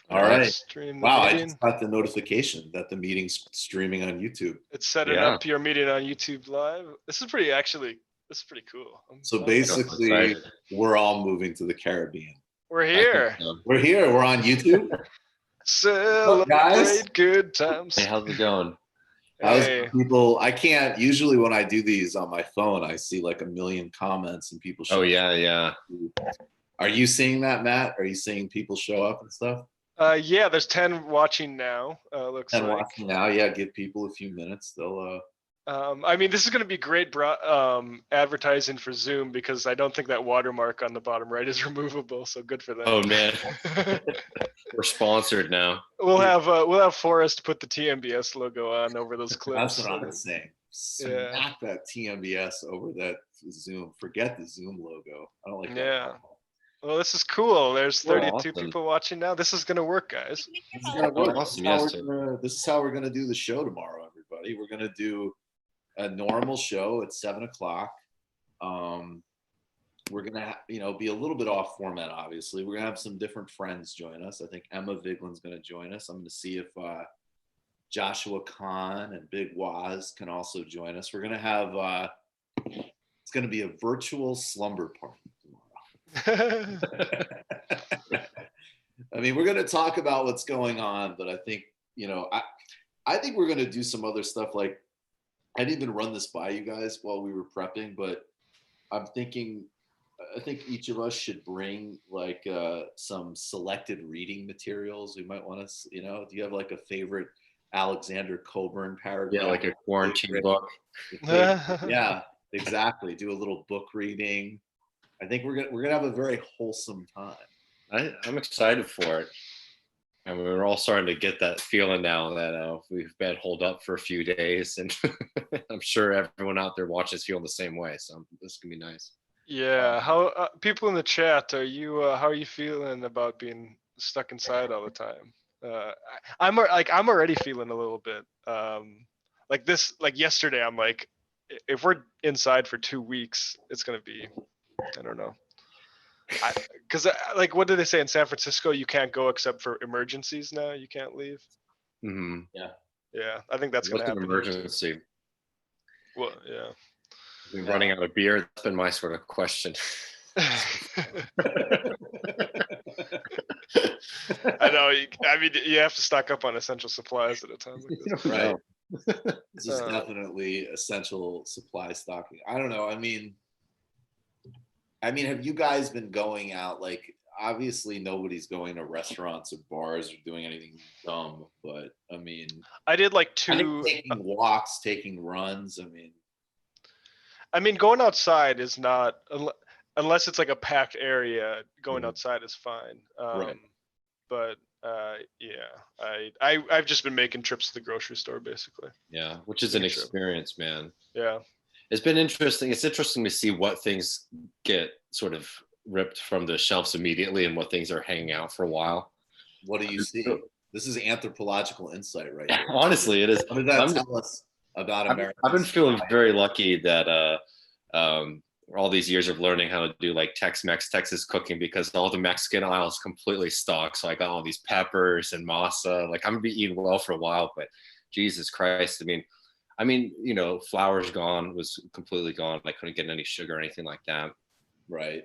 All right. Stream the Wow, I meeting. just got the notification that the meeting's streaming on YouTube. It's setting Yeah. up your meeting on YouTube Live. This is pretty cool. So I'm basically, excited. we're all moving to the Caribbean. We're I think here. so. We're here. We're on YouTube. Celebrate guys? good times. Hey, how's it going? Hey. People, I can't usually when I do these on my phone, I see like a million comments and people. Oh yeah. Are you seeing that, Matt? Are you seeing people show up and stuff? Yeah, there's 10 watching now. Looks And like. watching now, yeah. Give people a few minutes. They'll. I mean, this is going to be great advertising for Zoom because I don't think that watermark on the bottom right is removable. So good for them. Oh man, we're sponsored now. We'll have Forrest put the TMBS logo on over those clips. That's what I'm saying. Smack that TMBS over that Zoom. Forget the Zoom logo. I don't like that. Yeah. Well, this is cool. There's 32 awesome. people watching now. This is going to work, guys. This is gonna work. Awesome. This is how we're gonna do the show tomorrow, everybody. We're gonna do a normal show at 7:00. We're gonna, be a little bit off format. Obviously, we're gonna have some different friends join us. I think Emma Viglin's gonna join us. I'm gonna see if Joshua Kahn and Big Waz can also join us. We're gonna have. It's gonna be a virtual slumber party tomorrow. I mean, we're gonna talk about what's going on, but I think I think we're gonna do some other stuff. Like, I didn't even run this by you guys while we were prepping, but I think each of us should bring like some selected reading materials. We might want to, do you have like a favorite Alexander Coburn paragraph? Yeah, like a quarantine book. Yeah, exactly. Do a little book reading. I think we're gonna have a very wholesome time. I'm excited for it. And we're all starting to get that feeling now that we've been holed up for a few days, and I'm sure everyone out there watching is feeling the same way. So this can be nice. Yeah. How people in the chat how are you feeling about being stuck inside all the time? I'm already feeling a little bit like yesterday. I'm like, if we're inside for 2 weeks, it's gonna be, I don't know. Because like, what do they say in San Francisco? You can't go except for emergencies now. You can't leave. Mm-hmm. Yeah. I think that's gonna happen. What's an emergency? Well, yeah. We're running out of beer. That's been my sort of question. I know. I mean, you have to stock up on essential supplies at a time like this. Right. This is definitely essential supply stocking. I don't know. I mean, have you guys been going out? Like, obviously, nobody's going to restaurants or bars or doing anything dumb. But I mean, I did like two. Taking walks, taking runs. I mean, going outside is not, unless it's like a packed area. Going outside is fine. Right. But yeah, I've just been making trips to the grocery store basically. Yeah, which is an experience, man. Yeah. It's been interesting. It's interesting to see what things get sort of ripped from the shelves immediately and what things are hanging out for a while. What do you see? This is anthropological insight right here. Honestly, it is. What does that tell us about America? I've been feeling very lucky that all these years of learning how to do like Tex-Mex, Texas cooking, because all the Mexican aisles completely stocked. So I got all these peppers and masa. Like, I'm gonna be eating well for a while, but Jesus Christ, I mean, flour's gone, was completely gone. I couldn't get any sugar or anything like that. Right.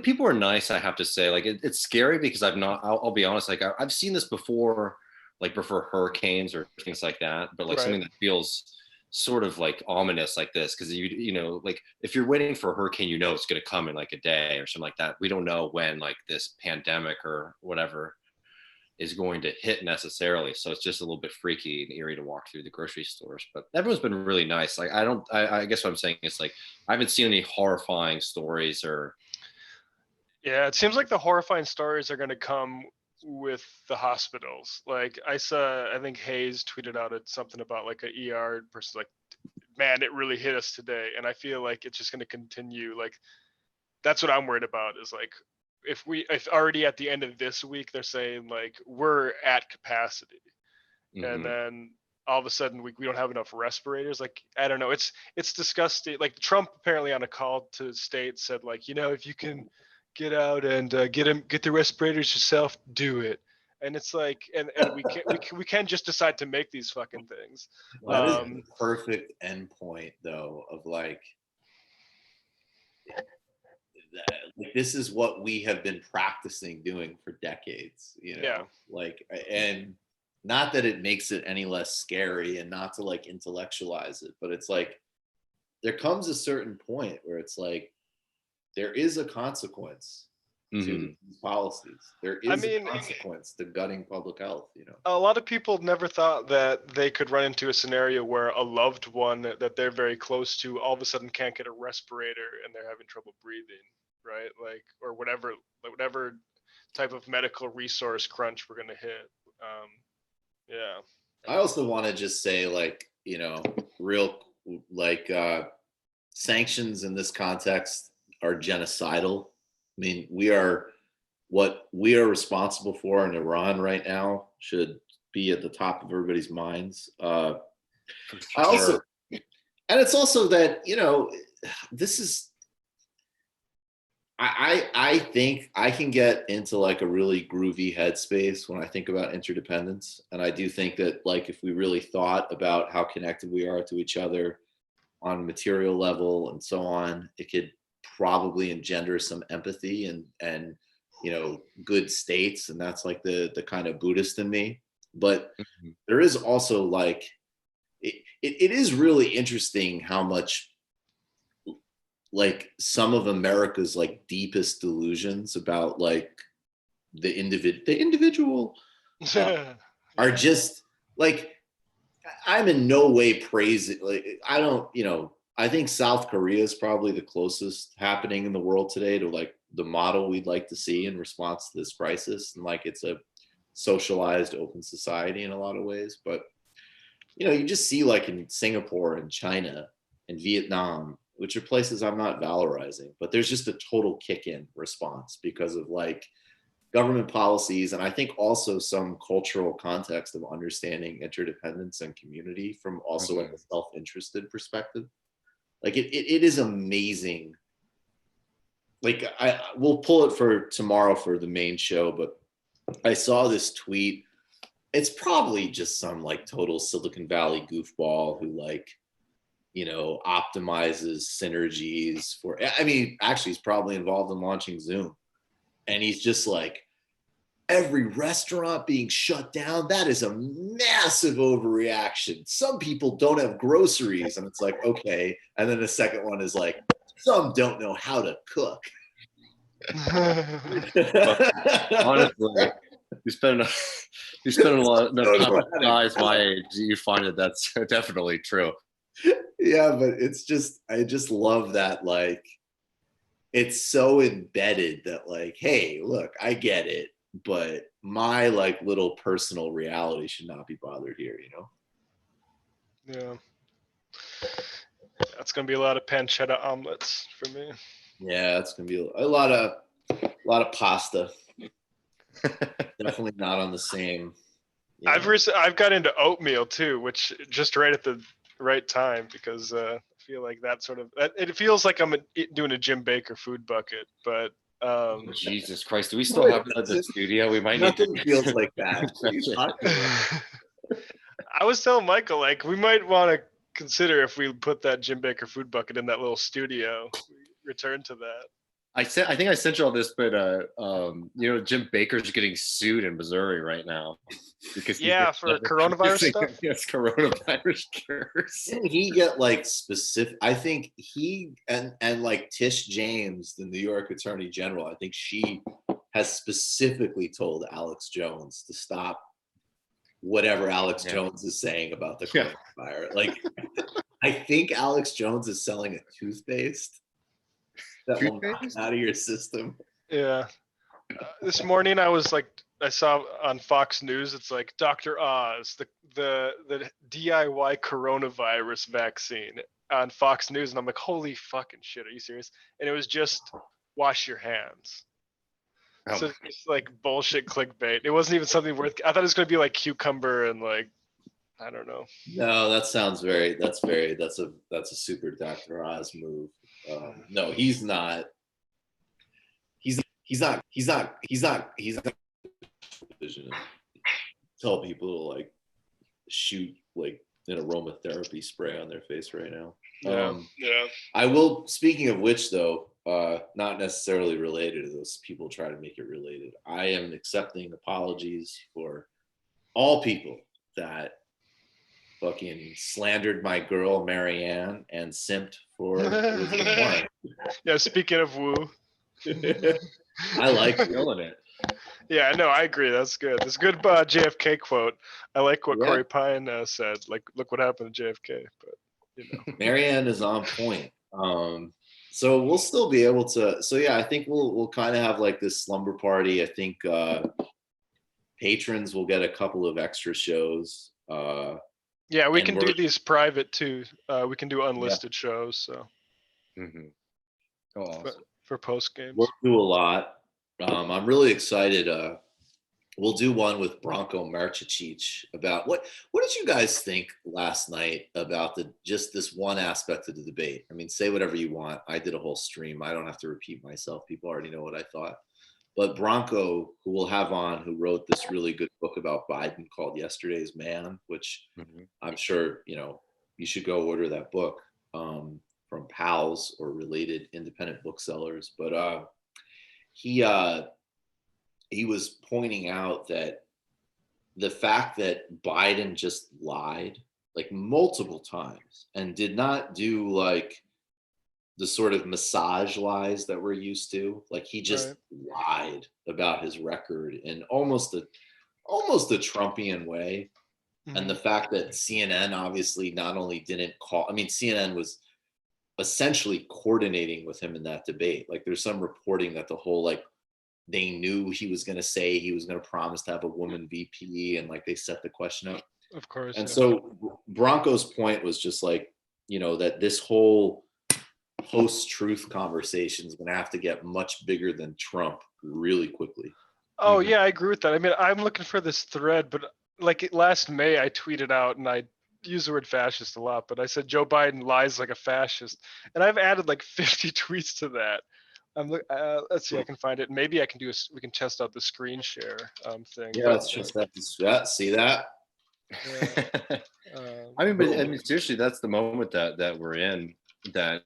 People are nice, I have to say. Like, it's scary because I'll be honest, like I've seen this before, like before hurricanes or things like that, but like something that feels sort of like ominous like this, because like if you're waiting for a hurricane, it's going to come in like a day or something like that. We don't know when like this pandemic or whatever is going to hit necessarily, so it's just a little bit freaky and eerie to walk through the grocery stores. But everyone's been really nice. Like, I guess what I'm saying is, like, I haven't seen any horrifying stories or. Yeah, it seems like the horrifying stories are going to come with the hospitals. Like, I think Hayes tweeted out something about like a ER person, like, man, it really hit us today. And I feel like it's just going to continue. Like, that's what I'm worried about, is like, if already at the end of this week, they're saying like, we're at capacity. Mm-hmm. And then all of a sudden we don't have enough respirators. Like, I don't know. It's disgusting. Like, Trump apparently on a call to state said like, if you can get out and get the respirators yourself, do it. And it's like, and we can't just decide to make these fucking things. That is the perfect endpoint, though, of like this is what we have been practicing doing for decades, you know. Yeah. Like, and not that it makes it any less scary, and not to like intellectualize it, but it's like there comes a certain point where it's like there is a consequence to these policies. There is a consequence to gutting public health, you know. A lot of people never thought that they could run into a scenario where a loved one that they're very close to all of a sudden can't get a respirator and they're having trouble breathing, right? Like, or whatever type of medical resource crunch we're gonna hit. Yeah. I also want to just say, like, you know, real like sanctions in this context are genocidal. I mean, what we are responsible for in Iran right now should be at the top of everybody's minds. I also, and it's also that, you know, this is, I think I can get into like a really groovy headspace when I think about interdependence. And I do think that, like, if we really thought about how connected we are to each other on a material level and so on, it could probably engender some empathy and you know, good states. And that's like the kind of Buddhist in me. But there is also like, it is really interesting how much like some of America's like deepest delusions about like the individual are just like, I'm in no way praising, like, I don't, you know, I think South Korea is probably the closest happening in the world today to like the model we'd like to see in response to this crisis. And like, it's a socialized open society in a lot of ways. But, you know, you just see like in Singapore and China and Vietnam, which are places I'm not valorizing, but there's just a total kick-in response because of like government policies. And I think also some cultural context of understanding interdependence and community from also like a self-interested perspective. Like it is amazing. Like we'll pull it for tomorrow for the main show, but I saw this tweet. It's probably just some like total Silicon Valley goofball who like, you know, optimizes synergies for, I mean, actually he's probably involved in launching Zoom. And he's just like, every restaurant being shut down, that is a massive overreaction. Some people don't have groceries. And it's like, okay. And then the second one is like, some don't know how to cook. Honestly, you spend a lot of time with guys my age, you find that that's definitely true. Yeah, but it's just, I just love that, like, it's so embedded that like, hey, look, I get it, but my like little personal reality should not be bothered here, you know? Yeah. That's gonna be a lot of pancetta omelets for me. Yeah, it's gonna be a lot of pasta. Definitely not on the same. I've got into oatmeal too, which just right at the right time, because I feel like that sort of, it feels like I'm doing a Jim Baker food bucket, but Jesus Christ, do we still have that at the studio? We might need to. Feels like that. I was telling Michael, like, we might want to consider if we put that Jim Baker food bucket in that little studio, return to that. I think I sent you all this, but you know, Jim Baker's getting sued in Missouri right now because for coronavirus stuff. Yes, coronavirus cures. Didn't he get like specific? I think he and like Tish James, the New York Attorney General, I think she has specifically told Alex Jones to stop whatever Alex Jones is saying about the coronavirus. Like, I think Alex Jones is selling a toothpaste that will knock it out of your system. Yeah. This morning I saw on Fox News, it's like Dr. Oz, the DIY coronavirus vaccine on Fox News, and I'm like, holy fucking shit, are you serious? And it was just wash your hands. So it's like bullshit clickbait. It wasn't even something worth. I thought it was going to be like cucumber and like, I don't know. No, that sounds that's a super Dr. Oz move. No, he's not. He's not. television and tell people to like shoot like an aromatherapy spray on their face right now. Yeah. I will, speaking of which though, not necessarily related to those, people try to make it related. I am accepting apologies for all people that fucking slandered my girl Marianne and simped for Elizabeth Warren. Yeah, speaking of woo. I like Killing it. Yeah, no, I agree. That's good. That's a good JFK quote. I like what Yeah. Corey Pine said. Like, look what happened to JFK. But you know, Marianne is on point. So we'll still be able to. So yeah, I think we'll kind of have like this slumber party. I think patrons will get a couple of extra shows. yeah, we And can do these private too. We can do unlisted shows. So Mm-hmm. Oh, awesome. for post games. We'll do a lot. I'm really excited. We'll do one with Branko Marčičić about what did you guys think last night about just this one aspect of the debate? I mean, say whatever you want. I did a whole stream. I don't have to repeat myself. People already know what I thought. But Branko, who we'll have on, who wrote this really good book about Biden called Yesterday's Man, which I'm sure, you should go order that book from Pals or related independent booksellers. But he was pointing out that the fact that Biden just lied like multiple times and did not do like the sort of massage lies that we're used to. Like he just lied about his record in almost a Trumpian way. Mm-hmm. And the fact that CNN obviously not only didn't call, I mean, CNN was essentially coordinating with him in that debate. Like there's some reporting that the whole, like, they knew he was going to say he was going to promise to have a woman VP, and like they set the question up. Of course. And so Branko's point was just like, that this whole post-truth conversation is going to have to get much bigger than Trump really quickly. Oh yeah, I agree with that. I mean, I'm looking for this thread, but like last May I tweeted out, and I use the word fascist a lot, but I said Joe Biden lies like a fascist, and I've added like 50 tweets to that. Let's see, I can find it. Maybe I can we can test out the screen share thing. Yeah, let's just see that. Yeah. I mean, seriously, that's the moment that we're in. That,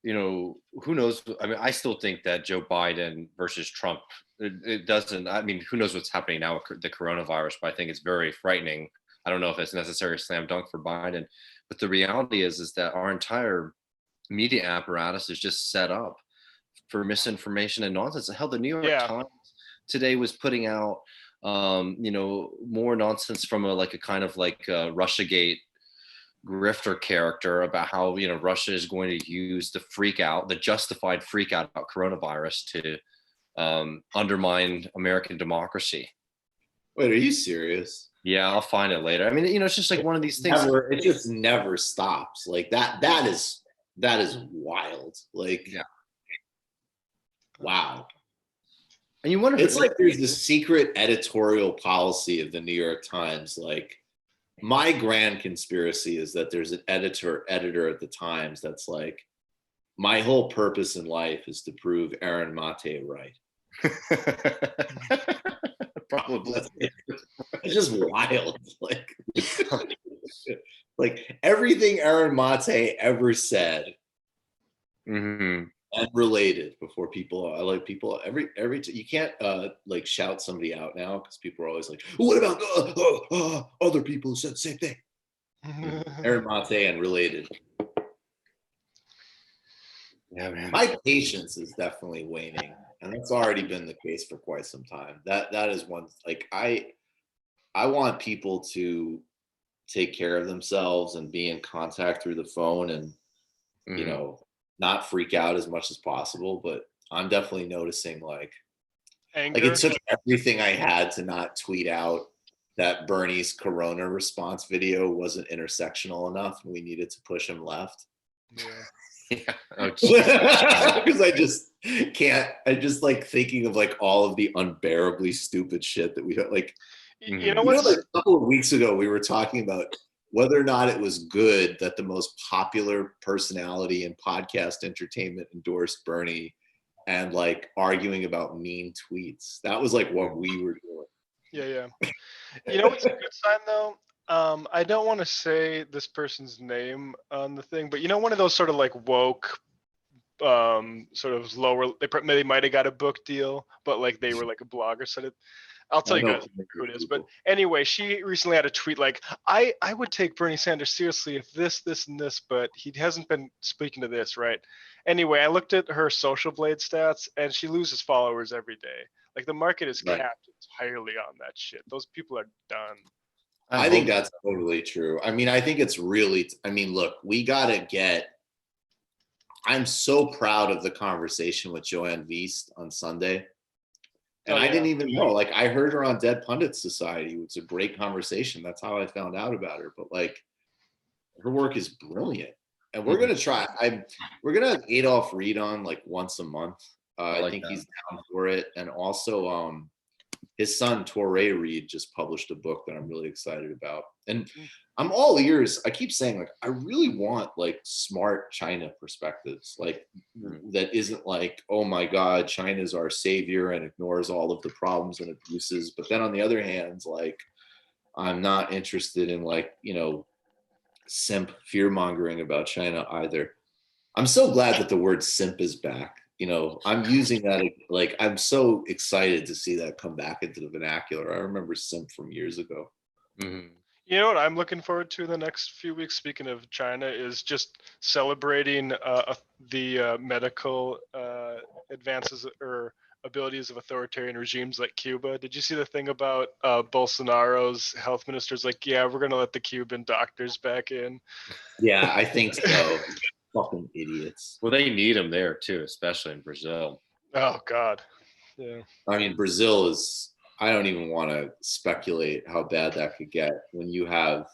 who knows? I mean, I still think that Joe Biden versus Trump, it doesn't. I mean, who knows what's happening now with the coronavirus? But I think it's very frightening. I don't know if it's necessarily a slam dunk for Biden, but the reality is that our entire media apparatus is just set up for misinformation and nonsense. Hell, the New York Times today was putting out, more nonsense from a kind of Russiagate grifter character about how, Russia is going to use the justified freak out about coronavirus to undermine American democracy. Wait, are you serious? Yeah, I'll find it later. I mean, it's just like one of these things. It just never stops. Like that is wild. Like, yeah. Wow. And you wonder, it's like there's this secret editorial policy of the New York Times. Like, my grand conspiracy is that there's an editor at the Times that's like, my whole purpose in life is to prove Aaron Mate right. Probably. It's just wild. Like everything Aaron Mate ever said. Mm-hmm. And related before people. I like people every you can't shout somebody out now because people are always like, what about other people who said the same thing? Aaron Mate and related. Yeah, man. My patience is definitely waning, and that's already been the case for quite some time. That is one, like, I want people to take care of themselves and be in contact through the phone and not freak out as much as possible. But I'm definitely noticing anger. It took everything I had to not tweet out that Bernie's Corona response video wasn't intersectional enough and we needed to push him left. Yeah. Because I just can't. I just thinking of all of the unbearably stupid shit that we had. You know what? A couple of weeks ago we were talking about whether or not it was good that the most popular personality in podcast entertainment endorsed Bernie, and arguing about mean tweets. That was what we were doing. Yeah. You know what's a good sign though? I don't want to say this person's name on the thing, but you know, one of those sort of like woke, sort of lower. They might have got a book deal, but like they were like a blogger. So I'll tell I you know guys plenty who of it is. But people. anyway, she recently had a tweet like, I would take Bernie Sanders seriously if this, and this, but he hasn't been speaking to this, right? Anyway, I looked at her social blade stats and she loses followers every day. Like the market is Right. capped entirely on that shit. Those people are done. I think that's totally true. I mean, I think it's really, I mean, look, we got to get, I'm so proud of the conversation with Joanne Wiest on Sunday. And Oh I yeah. didn't even know, like, I heard her on Dead Pundit Society. It was a great conversation. That's how I found out about her. But like, her work is brilliant. And we're Mhm. going to try, we're going to have Adolph Reed on like once a month. I I like think that. he's down for it. And also, his son Torrey Reed just published a book that I'm really excited about. And I'm all ears. I keep saying, like, I really want like smart China perspectives, like that isn't like, oh my God, China's our savior and ignores all of the problems and abuses. But then on the other hand, like, I'm not interested in like, simp fear mongering about China either. I'm so glad that the word simp is back. I'm using that, like, I'm so excited to see that come back into the vernacular. I remember simp from years ago. Mhm. You know what I'm looking forward to the next few weeks, speaking of China, is just celebrating the medical advances or abilities of authoritarian regimes like Cuba. Did you see the thing about Bolsonaro's health minister's like, yeah, we're going to let the Cuban doctors back in? Yeah, I think so. Fucking idiots. Well, they need them there too, especially in Brazil. Oh, God. Yeah. I mean, Brazil is, I don't even want to speculate how bad that could get when you have,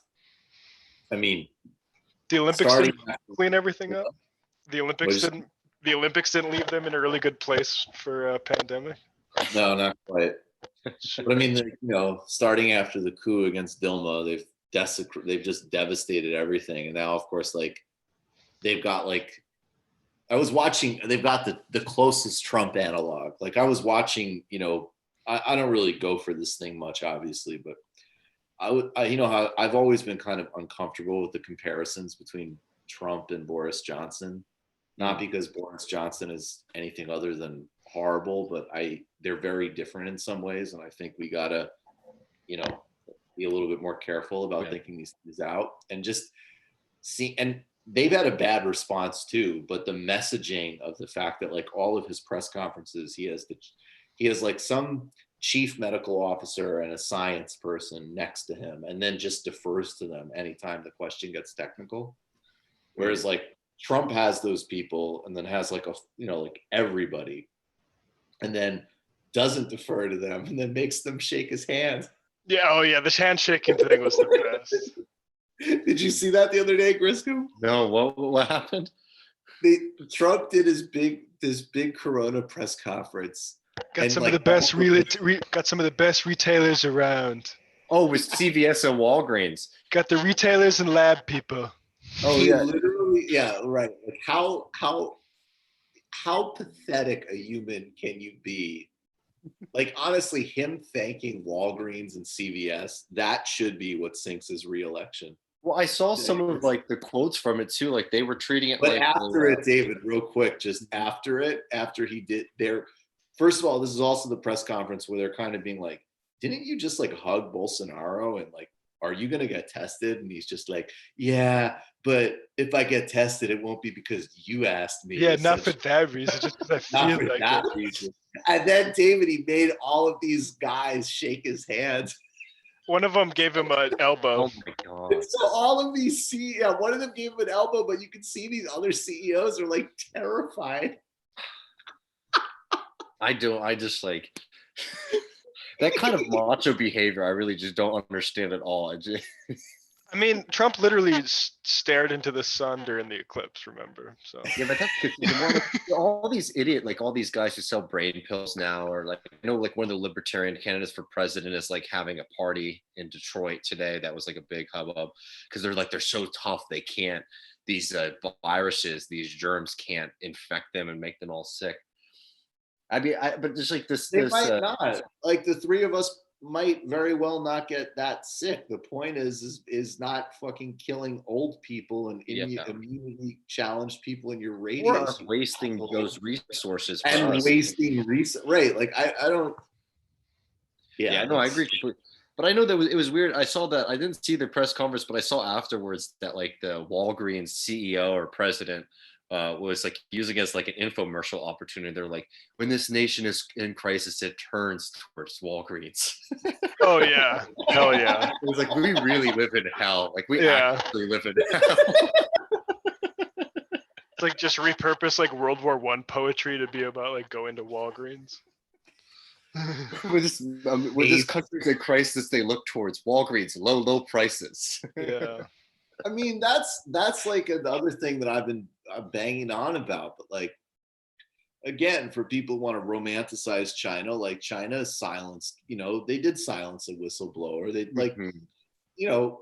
I mean, The Olympics starting, didn't clean everything up. The what Olympics is, didn't. The Olympics didn't leave them in a really good place for a pandemic. no, not quite. Shoot. But I mean, starting after the coup against Dilma, they've just devastated everything. And now, of course, like, they've got like, I was watching, they've got the closest Trump analog. Like, I was watching, I don't really go for this thing much, obviously, but how I've always been kind of uncomfortable with the comparisons between Trump and Boris Johnson, not because Boris Johnson is anything other than horrible, but they're very different in some ways. And I think we gotta, you know, be a little bit more careful about thinking these things out and just see. And they've had a bad response too, but the messaging of the fact that like all of his press conferences, he has like some chief medical officer and a science person next to him, and then just defers to them anytime the question gets technical. Whereas like Trump has those people and then has like like everybody, and then doesn't defer to them and then makes them shake his hand. Yeah. Oh yeah. The handshaking thing was the best. Did you see that the other day, Griscom? No, what happened? Trump did this big Corona press conference. Got some like, of the best got some of the best retailers around. Oh, it was CVS and Walgreens. Got the retailers and lab people. Oh he yeah. literally, yeah, right. Like how pathetic a human can you be? Like, honestly, him thanking Walgreens and CVS, that should be what sinks his reelection. Well, I saw some of like the quotes from it too. Like they were treating it But like after it, David, real quick, just after it, after he did first of all, this is also the press conference where they're kind of being like, didn't you just like hug Bolsonaro and like, are you going to get tested? And he's just like, yeah, but if I get tested, it won't be because you asked me. Yeah, not for that reason, just because I feel like that it. reason. And then David, he made all of these guys shake his hands. One of them gave him an elbow. Oh my god! So all of these one of them gave him an elbow, but you can see these other CEOs are like terrified. I just like that kind of macho behavior. I really just don't understand at all. I mean, Trump literally stared into the sun during the eclipse. Remember? So yeah, but that's all these all these guys who sell brain pills now, or like like one of the libertarian candidates for president is like having a party in Detroit today. That was like a big hubbub because they're so tough they can't these viruses, these germs can't infect them and make them all sick. I mean, but there's like this. They might not. Like the three of us might very well not get that sick. The point is not fucking killing old people and immunity challenged people in your radius. Or wasting those resources for and us. wasting right. Like I don't. Yeah, no, I agree completely. But I know that it was weird. I saw that I didn't see the press conference, but I saw afterwards that like the Walgreens CEO or president was like using it as like an infomercial opportunity. They're like, when this nation is in crisis, it turns towards Walgreens. Oh yeah, hell yeah. It was like, we really live in hell. Like we Yeah. actually live in hell. It's like just repurpose like World War I poetry to be about like going to Walgreens. With this country's in crisis, they look towards Walgreens, low prices. Yeah. I mean, that's like another thing that I've been banging on about. But like, again, for people who want to romanticize China, like China silenced, they did silence a whistleblower. They like,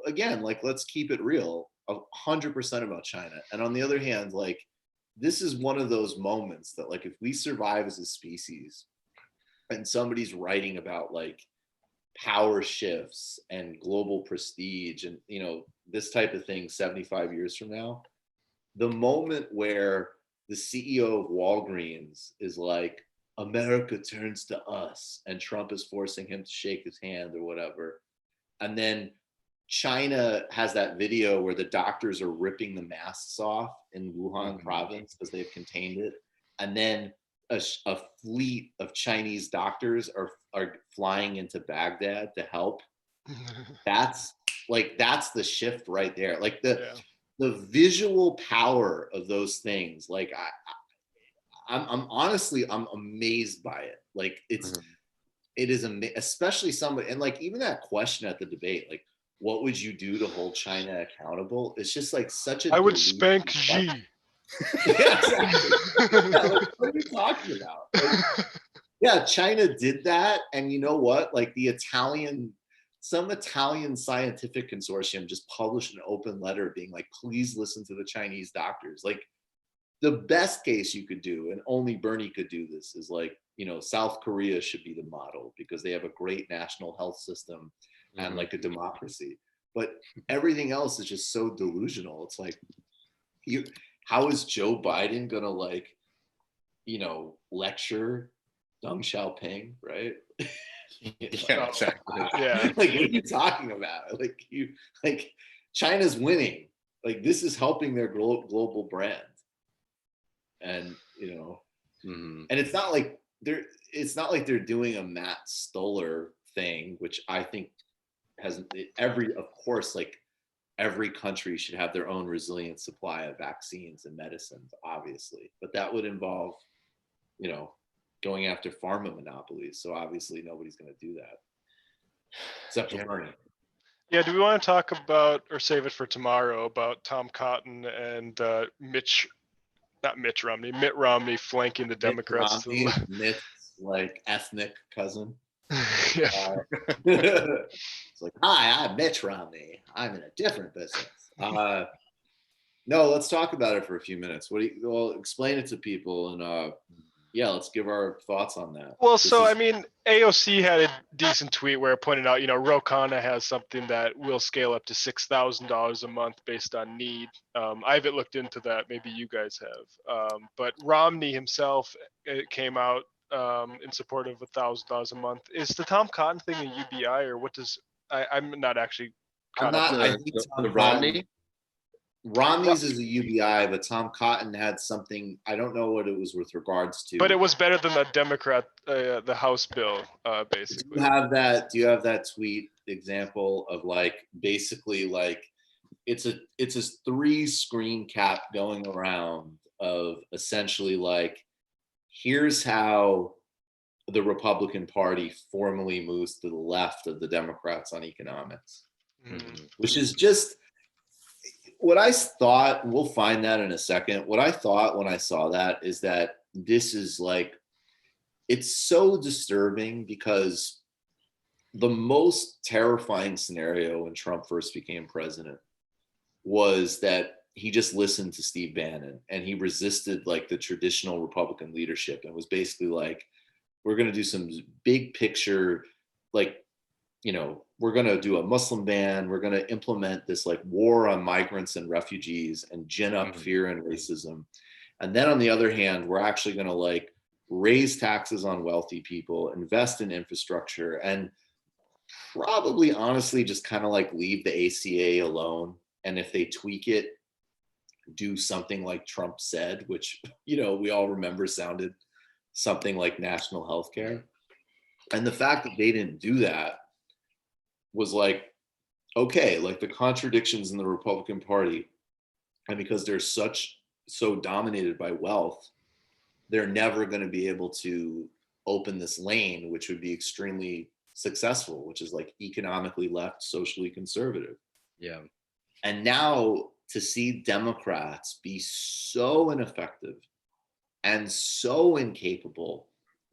again, like let's keep it real, 100% about China. And on the other hand, like this is one of those moments that like if we survive as a species, and somebody's writing about like power shifts and global prestige and this type of thing 75 years from now, the moment where the CEO of Walgreens is like, America turns to us, and Trump is forcing him to shake his hand or whatever, and then China has that video where the doctors are ripping the masks off in Wuhan province because they've contained it, and then a fleet of Chinese doctors are flying into Baghdad to help. That's the shift right there. Like the visual power of those things. Like I'm honestly I'm amazed by it. Like it is especially somebody, and like even that question at the debate, like what would you do to hold China accountable? It's just like such a. I would spank Xi. Yeah, exactly. Yeah, like, what are you talking about? Like, yeah, China did that, and you know what? Like some Italian scientific consortium just published an open letter being like, please listen to the Chinese doctors. Like the best case you could do, and only Bernie could do this, is like, South Korea should be the model because they have a great national health system and like a democracy. But everything else is just so delusional. It's like how is Joe Biden gonna like, lecture Deng Xiaoping, right? Yeah, exactly. Yeah. Like, what are you talking about? Like China's winning. Like this is helping their global brand, and and it's not like they're doing a Matt Stoller thing, which I think has of course, like every country should have their own resilient supply of vaccines and medicines, obviously. But that would involve, going after pharma monopolies. So obviously nobody's going to do that. Except for Bernie. Yeah, do we want to talk about, or save it for tomorrow, about Tom Cotton and Mitt Romney flanking the Democrats? Mitt's like ethnic cousin. Yeah. It's like, hi, I'm Mitch Romney. I'm in a different business. No, let's talk about it for a few minutes. Well, explain it to people, and let's give our thoughts on that. Well, I mean, AOC had a decent tweet where it pointed out, Ro Khanna has something that will scale up to $6,000 a month based on need. I haven't looked into that. Maybe you guys have. But Romney himself came out in support of $1,000 a month. Is the Tom Cotton thing a UBI, or what does? I'm not actually. I think the Romney. Romney's is a UBI, but Tom Cotton had something. I don't know what it was with regards to. But it was better than the Democrat, the House bill, basically. Do you have that tweet example of like basically like it's a 3-screen cap going around of essentially like, here's how the Republican Party formally moves to the left of the Democrats on economics, which is just what I thought. We'll find that in a second. What I thought when I saw that is that this is like, it's so disturbing because the most terrifying scenario when Trump first became president was that he just listened to Steve Bannon and he resisted like the traditional Republican leadership and was basically like, we're going to do some big picture, like we're going to do a Muslim ban. We're going to implement this like war on migrants and refugees and gin up fear and racism. And then on the other hand, we're actually going to like raise taxes on wealthy people, invest in infrastructure, and probably honestly just kind of like leave the ACA alone. And if they tweak it, do something like Trump said, which, we all remember sounded something like national health care. And the fact that they didn't do that was like, okay, like the contradictions in the Republican Party, and because they're so dominated by wealth, they're never going to be able to open this lane, which would be extremely successful, which is like economically left, socially conservative. Yeah. And now to see Democrats be so ineffective and so incapable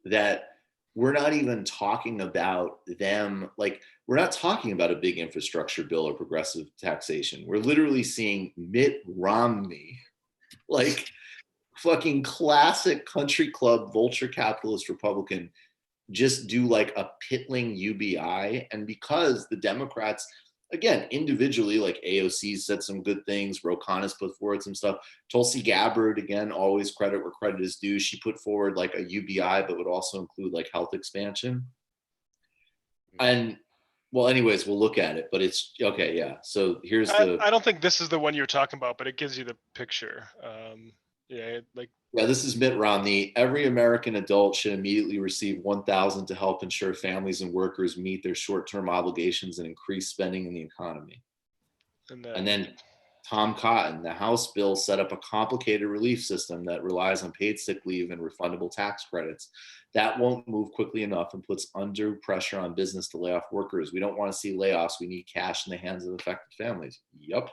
that we're not even talking about them. Like, we're not talking about a big infrastructure bill or progressive taxation. We're literally seeing Mitt Romney, like fucking classic country club vulture capitalist Republican, just do like a piddling UBI. And because the Democrats, again, individually, like AOC said some good things, Ro Khanna's put forward some stuff. Tulsi Gabbard, again, always credit where credit is due. She put forward like a UBI, but would also include like health expansion. And well, anyways, we'll look at it, but it's okay. Yeah. So here's I don't think this is the one you're talking about, but it gives you the picture. This is Mitt Romney. Every American adult should immediately receive $1,000 to help ensure families and workers meet their short-term obligations and increase spending in the economy. And then Tom Cotton, the House bill set up a complicated relief system that relies on paid sick leave and refundable tax credits. That won't move quickly enough and puts undue pressure on business to lay off workers. We don't want to see layoffs. We need cash in the hands of affected families. Yep.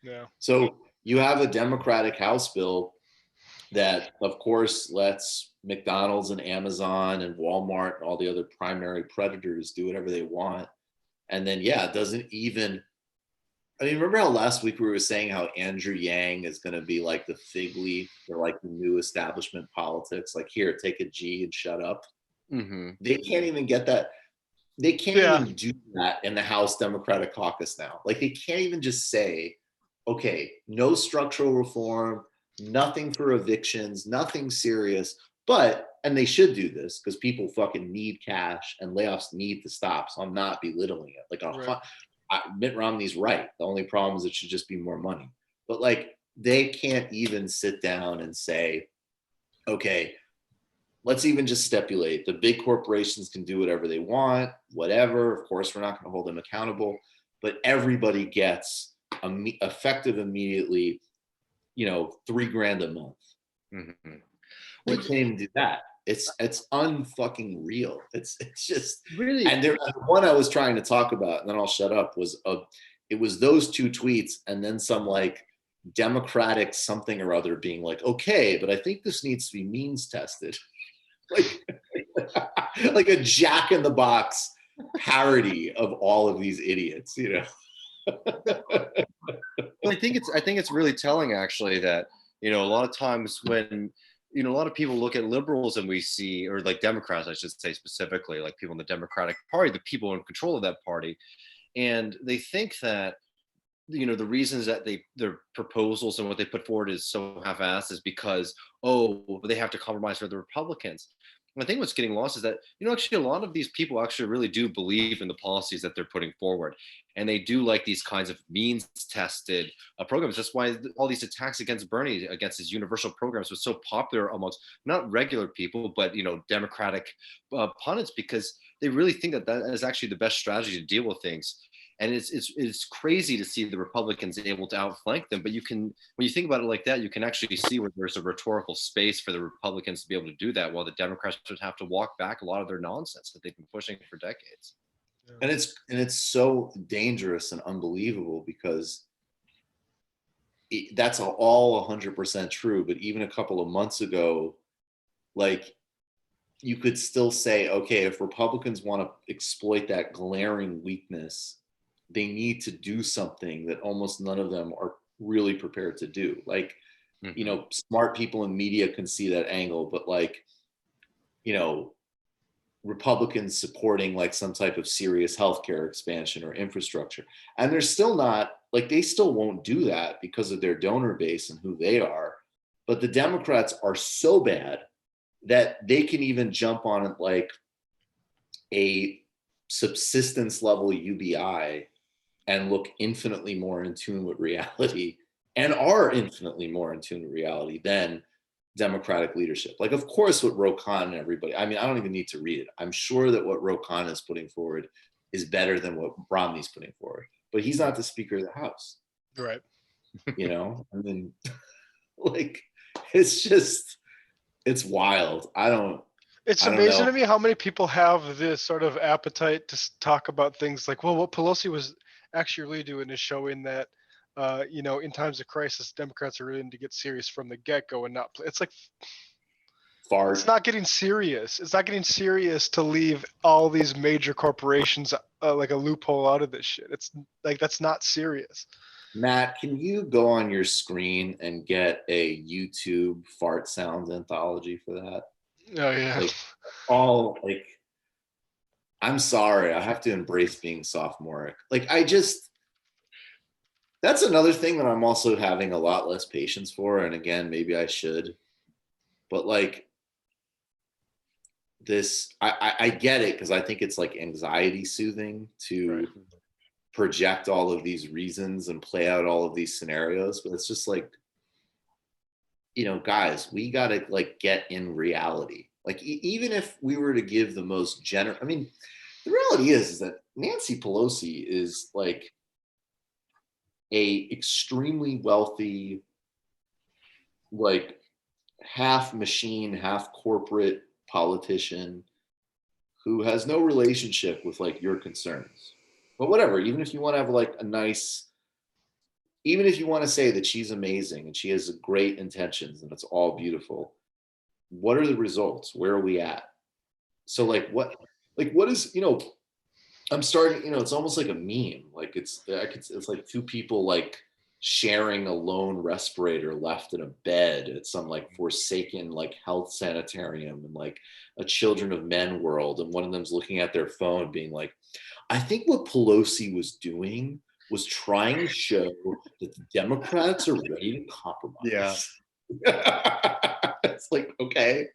Yeah. So you have a Democratic House bill that, of course, lets McDonald's and Amazon and Walmart and all the other primary predators do whatever they want. And then, it doesn't even, remember how last week we were saying how Andrew Yang is going to be like the fig leaf for like the new establishment politics? Like, here, take a G and shut up. Mm-hmm. They can't even get that. They can't even do that in the House Democratic caucus now. Like, they can't even just say, okay, no structural reform, nothing for evictions, nothing serious. But, and they should do this because people fucking need cash and layoffs need to stop. So I'm not belittling it. Like, Mitt Romney's right. The only problem is it should just be more money. But like, they can't even sit down and say, okay, let's even just stipulate the big corporations can do whatever they want, whatever. Of course, we're not going to hold them accountable, but everybody gets effective immediately, $3,000 a month. Mm-hmm. We can't even do that. It's unfucking real. It's just really. And the one I was trying to talk about, and then I'll shut up, was it was those two tweets, and then some like Democratic something or other being like, okay, but I think this needs to be means tested, like a Jack in the Box parody of all of these idiots, Well, I think it's really telling actually that a lot of times when a lot of people look at liberals and we see, or like Democrats, I should say specifically, like people in the Democratic Party, the people in control of that party, and they think that the reasons that their proposals and what they put forward is so half-assed is because they have to compromise for the Republicans. And I think what's getting lost is that actually a lot of these people actually really do believe in the policies that they're putting forward, and they do like these kinds of means tested programs. That's why all these attacks against Bernie, against his universal programs, was so popular amongst not regular people but Democratic pundits, because they really think that is actually the best strategy to deal with things. And it's crazy to see the Republicans able to outflank them. But when you think about it like that, you can actually see where there's a rhetorical space for the Republicans to be able to do that, while the Democrats would have to walk back a lot of their nonsense that they've been pushing for decades. And it's so dangerous and unbelievable because that's all 100% true. But even a couple of months ago, like, you could still say, okay, if Republicans want to exploit that glaring weakness, they need to do something that almost none of them are really prepared to do. Like, smart people in media can see that angle, but like, Republicans supporting like some type of serious healthcare expansion or infrastructure. And they're still not, like, they still won't do that because of their donor base and who they are. But the Democrats are so bad that they can even jump on it like a subsistence level UBI and look infinitely more in tune with reality, and are infinitely more in tune with reality than Democratic leadership. Like, of course, what Ro Khan and everybody, I mean, I don't even need to read it. I'm sure that what Ro Khan is putting forward is better than what Romney's putting forward, but he's not the Speaker of the House. Right. You know, I mean, like, it's just, it's wild. It's I don't amazing know. to me how many people have this sort of appetite to talk about things like, well, what Pelosi was actually really doing is showing that, in times of crisis, Democrats are willing to get serious from the get-go and not play. It's like, Fart. it's not getting serious. It's not getting serious to leave all these major corporations like a loophole out of this shit. It's like, that's not serious. Matt, can you go on your screen and get a YouTube fart sounds anthology for that? Oh yeah. Like, all like, I'm sorry, I have to embrace being sophomoric. Like, that's another thing that I'm also having a lot less patience for. And again, maybe I should, but like this, I get it, because I think it's like anxiety soothing to Right. project all of these reasons and play out all of these scenarios, but it's just like, guys, we got to like get in reality. Like, even if we were to give the most generous, I mean, the reality is that Nancy Pelosi is like a extremely wealthy, like, half machine, half corporate politician who has no relationship with like your concerns. But whatever, even if you want to have like a nice, even if you want to say that she's amazing and she has great intentions and it's all beautiful, what are the results? Where are we at? So what is, I'm starting, it's almost like a meme. Like, it's like two people like sharing a lone respirator left in a bed at some like forsaken like health sanitarium and like a Children of Men world. And one of them's looking at their phone being like, I think what Pelosi was doing was trying to show that the Democrats are ready to compromise. Yeah. It's like, okay.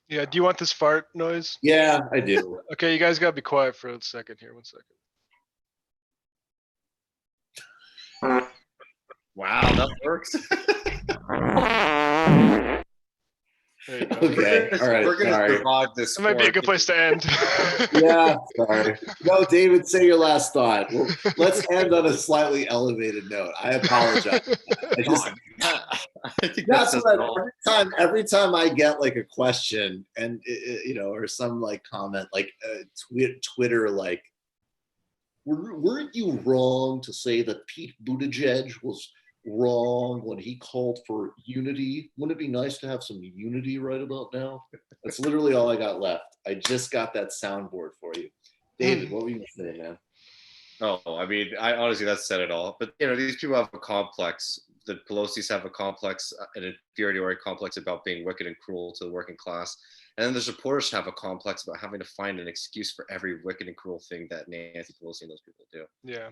Yeah. Do you want this fart noise? Yeah, I do. Okay, you guys gotta be quiet for a second here. 1 second. Wow, that works. There you go. Okay. All right. We're gonna Sorry. survive this. That might be a good place to end. Yeah. Sorry. No, David, say your last thought. Well, let's end on a slightly elevated note. I apologize. I just, I think that's that's what every time I get like a question and or some like comment like Twitter like, weren't you wrong to say that Pete Buttigieg was wrong when he called for unity? Wouldn't it be nice to have some unity right about now? That's literally all I got left. I just got that soundboard for you. David, what were you gonna say, man? Oh, I mean, I honestly, that said it all. But these people have a complex. The Pelosi's have a complex, an inferiority complex about being wicked and cruel to the working class. And then the supporters have a complex about having to find an excuse for every wicked and cruel thing that Nancy Pelosi and those people do. Yeah.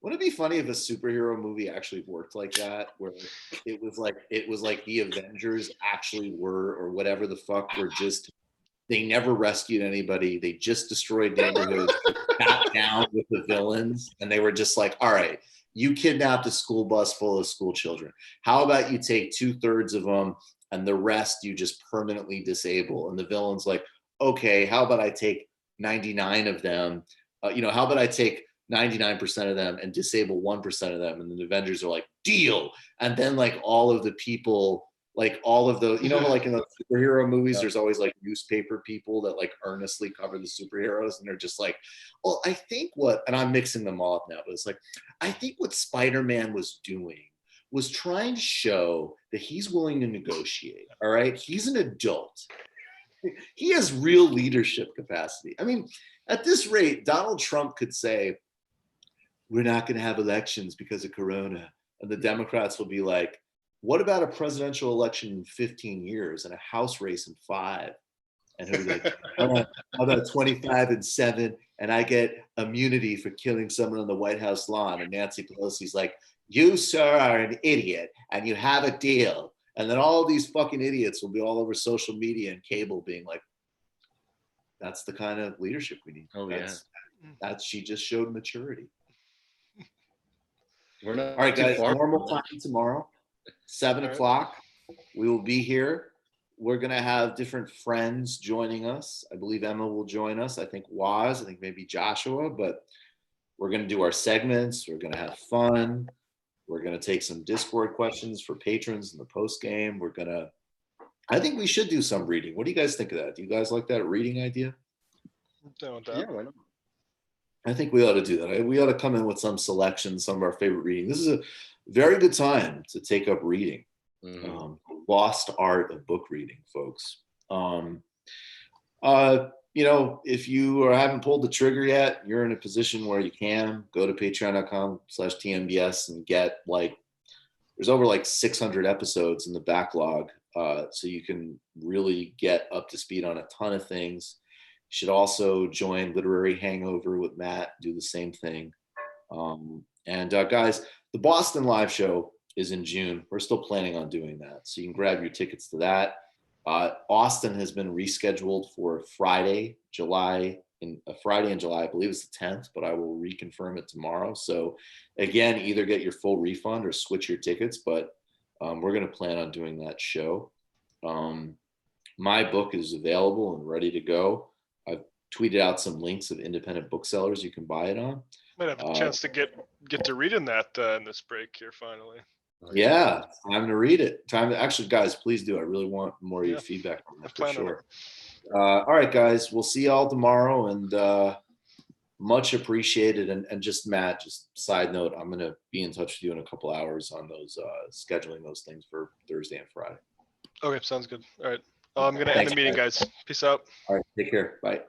Wouldn't it be funny if a superhero movie actually worked like that, where it was like the Avengers actually were, or whatever the fuck, were just, they never rescued anybody. They just destroyed neighborhoods, got down with the villains, and they were just like, all right, you kidnapped a school bus full of school children. How about you take 2/3 of them and the rest you just permanently disable? And the villain's like, okay, how about I take 99 of them? How about I take 99% of them and disable 1% of them? And then the Avengers are like, deal. And then like all of the people, like all of the, like in the superhero movies, there's always like newspaper people that like earnestly cover the superheroes, and they're just like, well, I think and I'm mixing them all up now, but it's like, I think what Spider-Man was doing was trying to show that he's willing to negotiate. All right. He's an adult. He has real leadership capacity. I mean, at this rate, Donald Trump could say, we're not going to have elections because of Corona. And the Democrats will be like, what about a presidential election in 15 years and a House race in 5? And he'll be like, how about 25-7, and I get immunity for killing someone on the White House lawn. And Nancy Pelosi's like, you, sir, are an idiot, and you have a deal. And then all these fucking idiots will be all over social media and cable being like, that's the kind of leadership we need. Oh, That's she just showed maturity. We're not All right, too guys, far. normal time tomorrow, 7:00. We will be here. We're going to have different friends joining us. I believe Emma will join us. I think Waz, I think maybe Joshua, but we're going to do our segments. We're going to have fun. We're going to take some Discord questions for patrons in the post game. I think we should do some reading. What do you guys think of that? Do you guys like that reading idea? Yeah, why not? I think we ought to do that. We ought to come in with some selections, some of our favorite reading. This is a very good time to take up reading. Lost art of book reading, folks. If you haven't pulled the trigger yet, you're in a position where you can go to patreon.com/TMBS and get there's over 600 episodes in the backlog. So you can really get up to speed on a ton of things. You should also join Literary Hangover with Matt, do the same thing. Guys, the Boston live show is in June. We're still planning on doing that. So you can grab your tickets to that. Austin has been rescheduled for Friday in July. I believe it's the 10th, but I will reconfirm it tomorrow. So again, either get your full refund or switch your tickets, but we're going to plan on doing that show. My book is available and ready to go. I've tweeted out some links of independent booksellers you can buy it on. Might have a chance to get to reading that in this break here finally. Yeah, time to read it. Actually, guys, please do. I really want more of your feedback on that for sure. All right, guys, we'll see y'all tomorrow, and much appreciated. And just Matt, just side note, I'm gonna be in touch with you in a couple hours on those scheduling those things for Thursday and Friday. Okay, sounds good. All right, I'm gonna end the meeting, guys. Peace out. All right, take care. Bye.